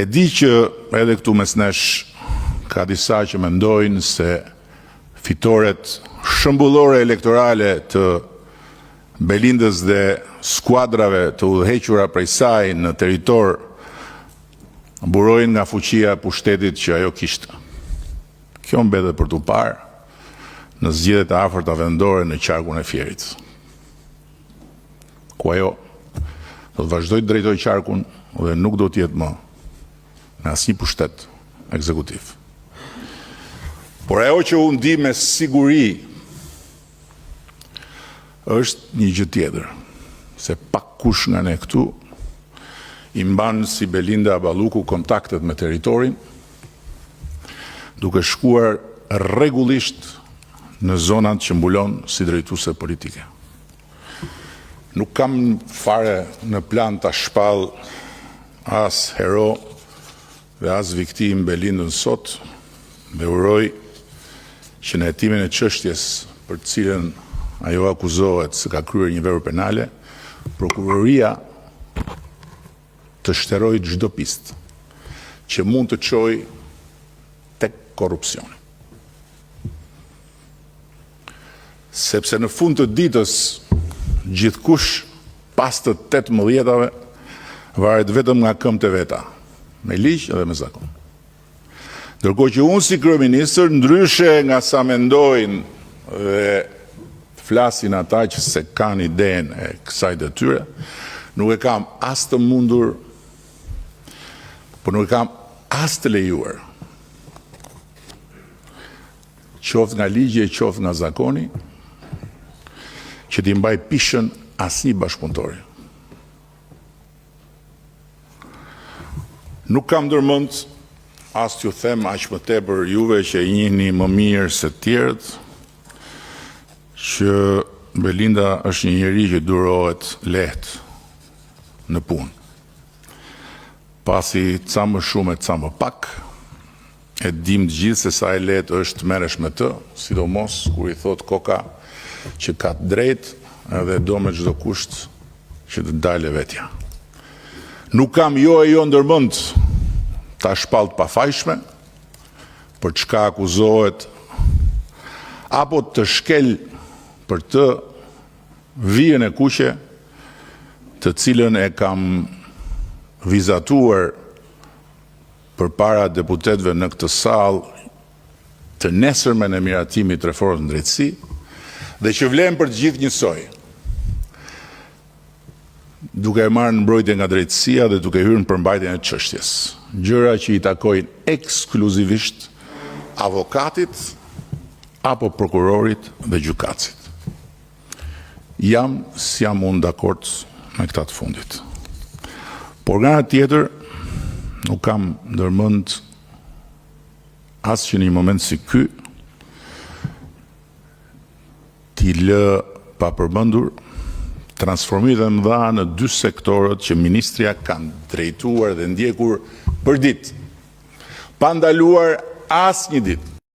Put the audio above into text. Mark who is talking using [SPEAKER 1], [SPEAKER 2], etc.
[SPEAKER 1] E di që edhe këtu mes nesh ka disa që mendojnë se fitoret shëmbullore elektorale të Belindës dhe skuadrave të udhëhequra prej saj në territor burojnë nga fuqia e pushtetit që ajo kishte. Kjo mbetet për t'u parë në zgjedhjet e afërta vendore në qarkun e Fierit, ku ajo do të vazhdojë të drejtojë qarkun dhe nuk do të jetë më në asnjë pushtet ekzekutiv. Por ajo që unë di me siguri është një gjë tjetër, se pak kush nga ne këtu i mban si Belinda Balluku kontaktet me territorin, duke shkuar rregullisht në zonat që mbulon si drejtuese politike. Nuk kam fare në plan ta shpall as hero dhe as viktim Belindën sot, dhe uroj që në hetimin e çështjes për të cilën ajo akuzohet se ka kryer një vepër penale, prokuroria të shterojë çdo pistë që mund të çojë tek korrupsioni. Sepse në fund të ditës gjithkush pas të 18-ave varet vetëm nga këmbët e veta, me ligj dhe me zakon. Ndërkohë që unë si kryeministër, ndryshe nga sa mendojnë dhe flasin ata që se kanë idenë e kësaj detyre, nuk e kam as të mundur, por nuk e kam as të lejuar, qoftë nga ligji e qoftë nga zakoni, që t'i mbaj pishën asnjë bashkëpunëtori. Nuk kam ndërmend as t'ju them aq më tepër juve që i njihni më mirë se të tjerët, që Belinda është një njeri që durohet lehtë në punë. Pasi ca më shumë e ca më pak, e dim të gjithë se sa e lehtë është merresh me të, sidomos kur i thot koka që ka të drejtë edhe do me çdo kusht që të dalë vetja. Nuk kam jo ndërmend ta shpall të pafajshme për çka akuzohet apo të shkel për të vijën e kuqe të cilën e kam vizatuar përpara deputetëve në këtë sallë të nesërmen e miratimit reformës në drejtësi, dhe që vlen për të gjithë njësoj, duke e marrë në mbrojtje nga drejtësia dhe duke hyrë në përmbajtjen e çështjes, gjëra që i takojnë ekskluzivisht avokatit apo prokurorit dhe gjykatësit. Jam si jam unë dakord me këta të fundit. Por nga ana tjetër, nuk kam ndërmend as që në një moment si ky t'i lë pa përmendur transformimet e mëdha në dy sektorët që ministria kanë drejtuar dhe ndjekur për ditë, pa ndaluar asnjë ditë.